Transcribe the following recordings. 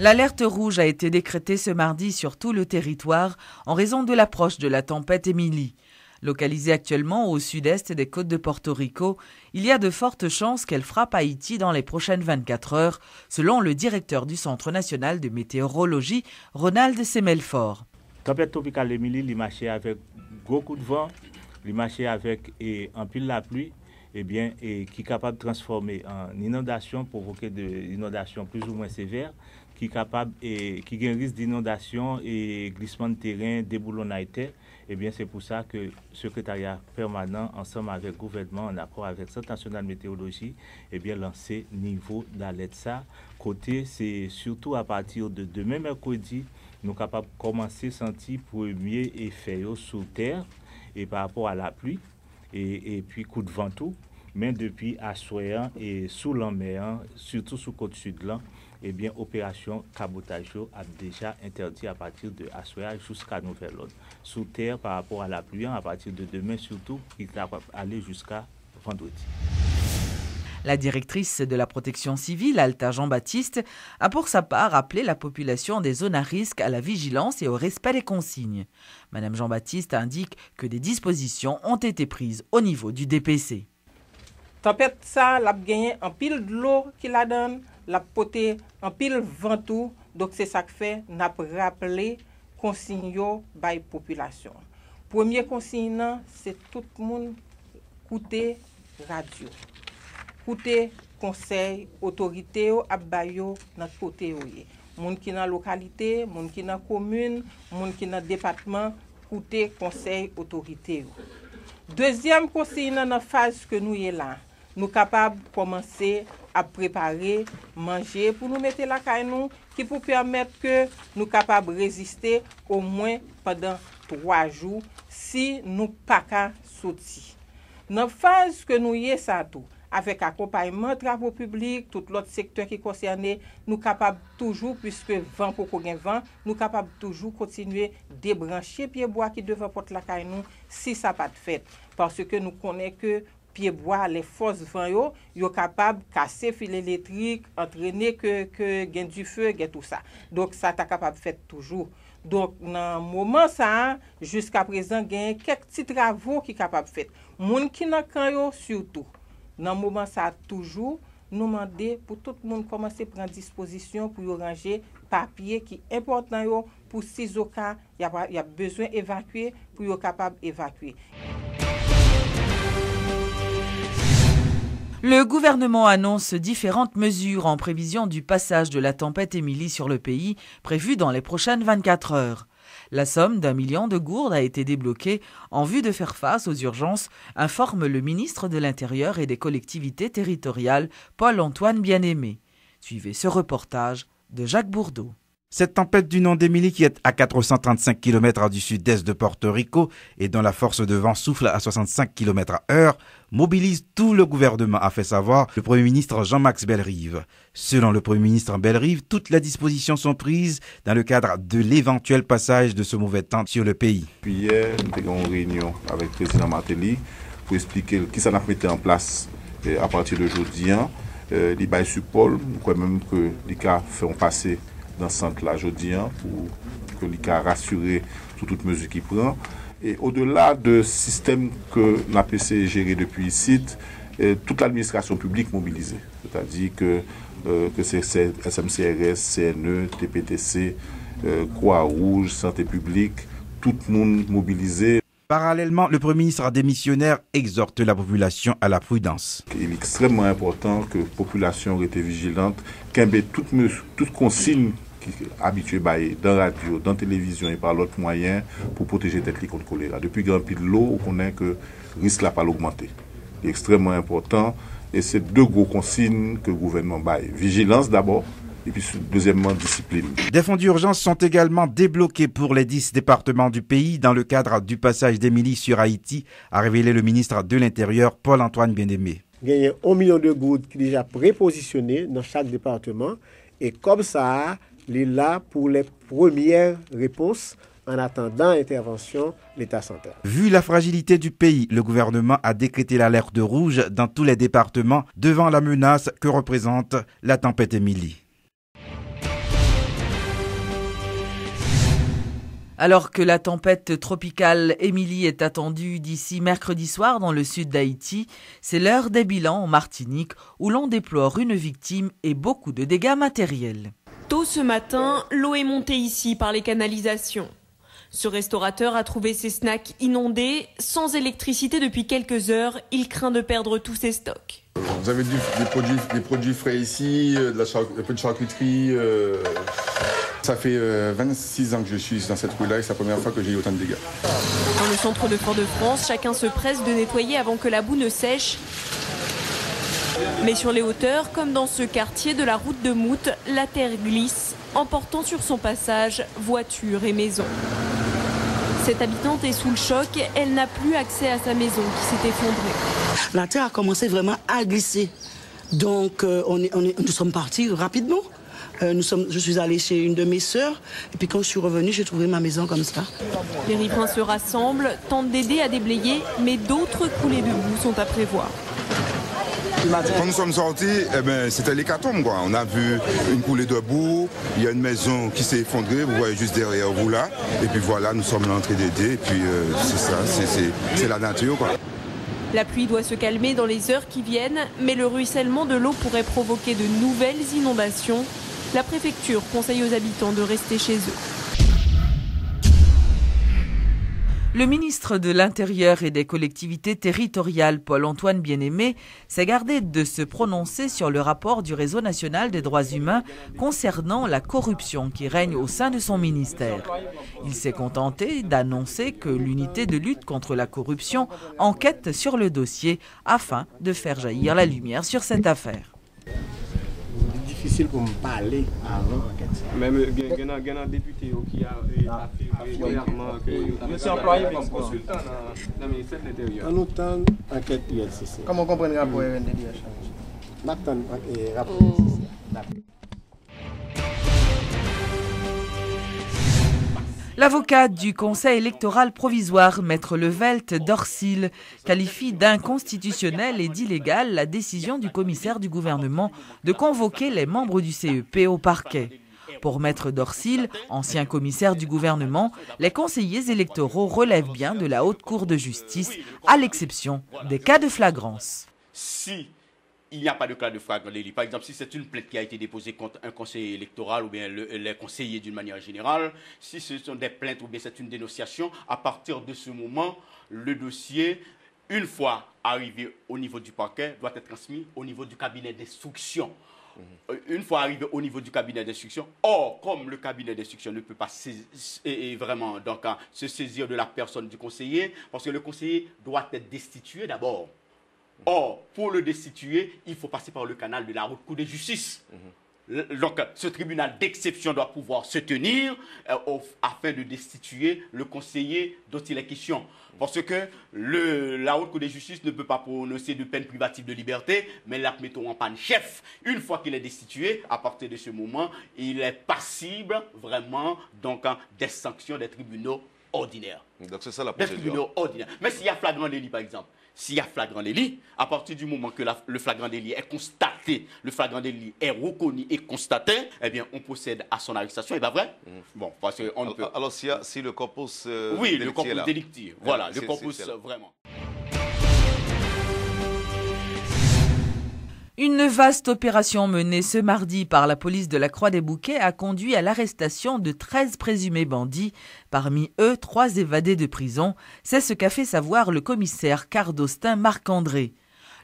L'alerte rouge a été décrétée ce mardi sur tout le territoire en raison de l'approche de la tempête Émilie. Localisée actuellement au sud-est des côtes de Porto Rico, il y a de fortes chances qu'elle frappe Haïti dans les prochaines 24 heures, selon le directeur du Centre national de météorologie, Ronald Semelfort. Tempête tropicale Émilie, il marchait avec beaucoup de vent, il marchait avec un pile la pluie, qui est capable de transformer en inondation, provoquer des inondations plus ou moins sévères, qui a un risque d'inondation et glissement de terrain, déboulonnage terre. C'est pour ça que le secrétariat permanent, ensemble avec le gouvernement, en accord avec le Centre national de météorologie, lancé niveau d'alerte ça. Côté, c'est surtout à partir de demain mercredi, nous sommes capables de commencer à sentir premier effet sur terre et par rapport à la pluie et puis coup de vent tout. Mais depuis Assoyan et sous la mer, surtout sous côte sud là, opération cabotage a déjà interdit à partir de Assoyan jusqu'à nouvel ordre. Sous terre par rapport à la pluie, à partir de demain surtout, il va aller jusqu'à vendredi. La directrice de la protection civile, Alta Jean-Baptiste, a pour sa part appelé la population des zones à risque à la vigilance et au respect des consignes. Madame Jean-Baptiste indique que des dispositions ont été prises au niveau du DPC. Tempête ça, l'a gagné en pile de l'eau qui la donne, l'a poté en pile vent tout. Donc c'est ça que fait, n'a rappelé consigne yo by population. Premier consigne c'est tout le monde écouter radio. Écouter conseil autorité yo abayo dans côté yo. Moun qui dans localité, moun qui dans commune, moun qui dans département, écouter conseil autorité yo. Deuxième consigne dans la phase que nous y là. Nous sommes capables de commencer à préparer, manger pour nous mettre la caille nous, qui pour permettre que nous soyons capables de résister au moins pendant 3 jours si nous ne sommes pas sortis. Dans la phase que nous y sommes tout, avec accompagnement travaux publics, tout l'autre secteur qui est concerné, nous sommes capables toujours, puisque vent pour qu'on ait vent, nous sommes capables toujours continuer de débrancher pied bois qui devant porter la caille nous si ça n'a pas de fait. Parce que nous connaissons que pied bois, les forces vent yo capable casser fil électrique, entraîner que gain du feu, gain tout ça. Donc ça ta capable faire toujours. Donc dans moment ça jusqu'à présent gain quelques petits travaux qui capable faire. Moun qui nan kan yo surtout. Dans moment ça toujours nous demander pour tout le monde commencer à prendre disposition pour yo ranger papier qui important yo pour si au cas y a besoin évacuer pour yo capable évacuer. Le gouvernement annonce différentes mesures en prévision du passage de la tempête Émilie sur le pays, prévu dans les prochaines 24 heures. La somme d'1 million de gourdes a été débloquée en vue de faire face aux urgences, informe le ministre de l'Intérieur et des collectivités territoriales, Paul-Antoine Bien-Aimé. Suivez ce reportage de Jacques Bourdeau. Cette tempête du nom d'Émilie, qui est à 435 km du sud-est de Porto Rico et dont la force de vent souffle à 65 km/h, mobilise tout le gouvernement, a fait savoir le Premier ministre Jean-Max Bellerive. Selon le Premier ministre Bellerive, toutes les dispositions sont prises dans le cadre de l'éventuel passage de ce mauvais temps sur le pays. Puis hier, nous avons eu une réunion avec le président Martelly pour expliquer qui ça a mis en place à partir d'aujourd'hui. Les bails sur Paul, nous croyons même que les cas feront passer dans ce centre-là aujourd'hui pour que l'ICA rassurer sur toute mesure qu'il prend. Et au-delà de système que l'APC géré depuis ici, toute l'administration publique mobilisée. C'est-à-dire que c'est SMCRS, CNE, TPTC, Croix-Rouge, Santé publique, tout le monde mobilisé. Parallèlement, le Premier ministre démissionnaire exhorte la population à la prudence. Il est extrêmement important que la population reste vigilante, qu'elle ait toute consigne qui est habituée dans la radio, dans la télévision et par l'autre moyen pour protéger tête contre le choléra. Depuis grand pied de l'eau, on connaît que le risque n'a pas augmenté. C'est extrêmement important et c'est 2 gros consignes que le gouvernement baille. Vigilance d'abord. Et puis, deuxièmement, discipline. Des fonds d'urgence sont également débloqués pour les 10 départements du pays dans le cadre du passage d'Émilie sur Haïti, a révélé le ministre de l'Intérieur, Paul-Antoine Bien-Aimé. Il y a 1 million de gouttes qui sont déjà prépositionnés dans chaque département. Et comme ça, il est là pour les premières réponses en attendant l'intervention de l'État central. Vu la fragilité du pays, le gouvernement a décrété l'alerte rouge dans tous les départements devant la menace que représente la tempête Émilie. Alors que la tempête tropicale Émilie est attendue d'ici mercredi soir dans le sud d'Haïti, c'est l'heure des bilans en Martinique où l'on déplore une victime et beaucoup de dégâts matériels. Tôt ce matin, l'eau est montée ici par les canalisations. Ce restaurateur a trouvé ses snacks inondés. Sans électricité depuis quelques heures, il craint de perdre tous ses stocks. Vous avez des produits frais ici, un peu de charcuterie. Ça fait 26 ans que je suis dans cette rue-là et c'est la première fois que j'ai eu autant de dégâts. Dans le centre de Fort-de-France, chacun se presse de nettoyer avant que la boue ne sèche. Mais sur les hauteurs, comme dans ce quartier de la route de Mout, la terre glisse, emportant sur son passage voitures et maisons. Cette habitante est sous le choc, elle n'a plus accès à sa maison qui s'est effondrée. La terre a commencé vraiment à glisser. Donc nous sommes partis rapidement. Je suis allée chez une de mes sœurs et puis quand je suis revenue, j'ai trouvé ma maison comme ça. Les riverains se rassemblent, tentent d'aider à déblayer, mais d'autres coulées de boue sont à prévoir. Quand nous sommes sortis, c'était l'hécatombe, quoi. On a vu une coulée de boue, il y a une maison qui s'est effondrée, vous voyez juste derrière vous là. Et puis voilà, nous sommes là en train d'aider et puis c'est ça, c'est la nature, quoi. La pluie doit se calmer dans les heures qui viennent, mais le ruissellement de l'eau pourrait provoquer de nouvelles inondations. La préfecture conseille aux habitants de rester chez eux. Le ministre de l'Intérieur et des collectivités territoriales, Paul-Antoine Bien-Aimé, s'est gardé de se prononcer sur le rapport du Réseau national des droits humains concernant la corruption qui règne au sein de son ministère. Il s'est contenté d'annoncer que l'unité de lutte contre la corruption enquête sur le dossier afin de faire jaillir la lumière sur cette affaire. Difficile pour me parler avant l'enquête. Même il y a un député qui a fait régulièrement que je suis employé comme consultant dans le ministère de l'Intérieur. En autant enquête ILCC. Comment comprendre le rapport RNDDH? Maintenant, rapport ILCC. L'avocat du Conseil électoral provisoire, Maître Levelt d'Orsil, qualifie d'inconstitutionnelle et d'illégale la décision du commissaire du gouvernement de convoquer les membres du CEP au parquet. Pour Maître d'Orsil, ancien commissaire du gouvernement, les conseillers électoraux relèvent bien de la Haute Cour de justice, à l'exception des cas de flagrance. Si il n'y a pas de cas de flagrant délit, par exemple, si c'est une plainte qui a été déposée contre un conseiller électoral ou bien les conseillers d'une manière générale, si ce sont des plaintes ou bien c'est une dénonciation, à partir de ce moment, le dossier, une fois arrivé au niveau du parquet, doit être transmis au niveau du cabinet d'instruction. Une fois arrivé au niveau du cabinet d'instruction, or, comme le cabinet d'instruction ne peut pas vraiment se saisir de la personne du conseiller, parce que le conseiller doit être destitué d'abord. Or, pour le destituer, il faut passer par le canal de la Haute Cour de justice. Donc, ce tribunal d'exception doit pouvoir se tenir afin de destituer le conseiller dont il est question. Parce que la Haute Cour de justice ne peut pas prononcer de peine privative de liberté, mais la mettons en panne chef. Une fois qu'il est destitué, à partir de ce moment, il est passible vraiment des sanctions des tribunaux ordinaires. Donc c'est ça la procédure. Des tribunaux ordinaires. Mais s'il y a flagrant délit, par exemple, s'il y a flagrant délit, à partir du moment que le flagrant délit est constaté, le flagrant délit est reconnu et constaté, eh bien, on procède à son arrestation, et bien vrai. Bon, parce que on peut... Alors, si le corpus oui, le corpus délictif, voilà, le corpus vraiment. Une vaste opération menée ce mardi par la police de la Croix-des-Bouquets a conduit à l'arrestation de 13 présumés bandits, parmi eux 3 évadés de prison. C'est ce qu'a fait savoir le commissaire Cardostin Marc-André.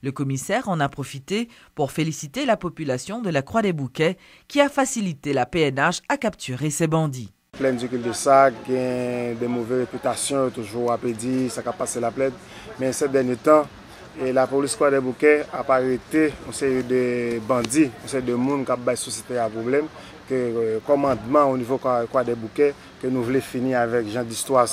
Le commissaire en a profité pour féliciter la population de la Croix-des-Bouquets qui a facilité la PNH à capturer ces bandits. Plein de de sacs, des mauvaises réputations, toujours à pédir, ça a passé la plaide. Mais ces derniers temps, et la police Croix-des-Bouquets a arrêté une série de bandits, une série de monde qui a une société à problème, que le commandement au niveau Croix-des-Bouquets, que nous voulons finir avec gens d'histoire.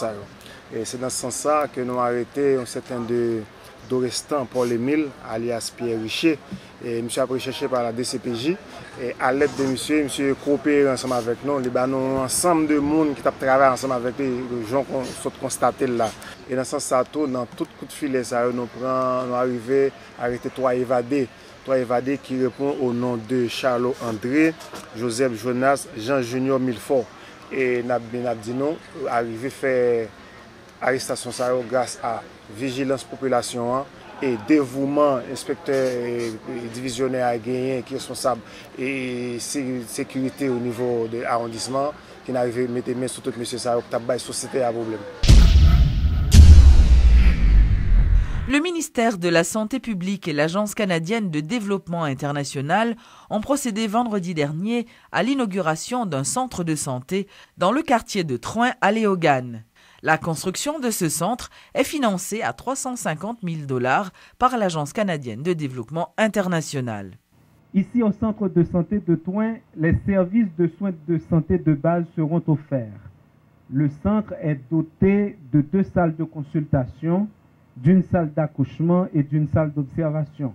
Et c'est dans ce sens-là que nous avons arrêté un certain de Dorestan Paul Émile, alias Pierre Richer. Et monsieur a été recherché par la DCPJ. Et à l'aide de monsieur coopéré ensemble avec nous. Il y a un ensemble de monde qui travaillent ensemble avec les gens qu'on a constatés là. Et dans ce sens-là, dans tout coup de filet, nous arrivons à arrêter 3 évadés. 3 évadés qui répondent au nom de Charlot André, Joseph Jonas, Jean Junior Milfort. et n'a dit non, arriver faire arrestation ça grâce à vigilance population et dévouement inspecteur et divisionnaire à gagner qui est responsable et sécurité au niveau de l'arrondissement qui n'arrive à mettre main sur tout monsieur ça qui a société à problème. Le ministère de la Santé publique et l'Agence canadienne de développement international ont procédé vendredi dernier à l'inauguration d'un centre de santé dans le quartier de Troin à Léogane. La construction de ce centre est financée à 350 000 $ par l'Agence canadienne de développement international. Ici au centre de santé de Troin, les services de soins de santé de base seront offerts. Le centre est doté de 2 salles de consultation, d'une salle d'accouchement et d'une salle d'observation.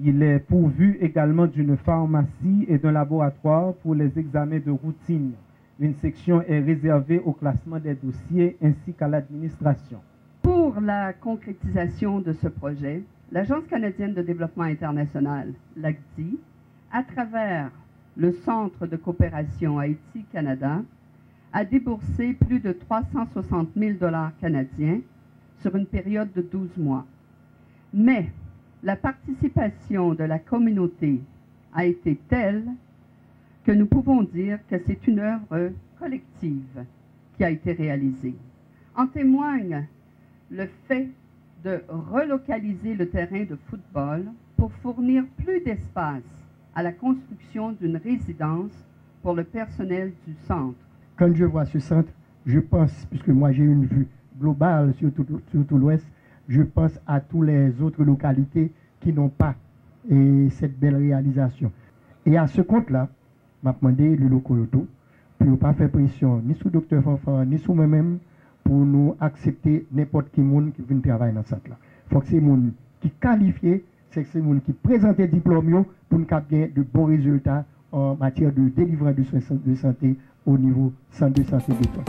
Il est pourvu également d'une pharmacie et d'un laboratoire pour les examens de routine. Une section est réservée au classement des dossiers ainsi qu'à l'administration. Pour la concrétisation de ce projet, l'Agence canadienne de développement international, l'ACDI, à travers le Centre de coopération Haïti-Canada, a déboursé plus de 360 000 $ canadiens sur une période de 12 mois. Mais la participation de la communauté a été telle que nous pouvons dire que c'est une œuvre collective qui a été réalisée. En témoigne le fait de relocaliser le terrain de football pour fournir plus d'espace à la construction d'une résidence pour le personnel du centre. Quand je vois ce centre, je pense, puisque moi j'ai une vue globale sur tout l'Ouest, je pense à toutes les autres localités qui n'ont pas cette belle réalisation. Et à ce compte-là, m'a demandé le Locoyoto pour ne pas faire pression ni sur le docteur Fanfan, ni sur moi-même, pour nous accepter n'importe qui monde qui vient travailler dans ce centre-là. Il faut que c'est monde qui qualifié, c'est que c'est monde qui présente des diplômes pour nous gagner de bons résultats en matière de délivrance de soins de santé au niveau centre de santé de Troin.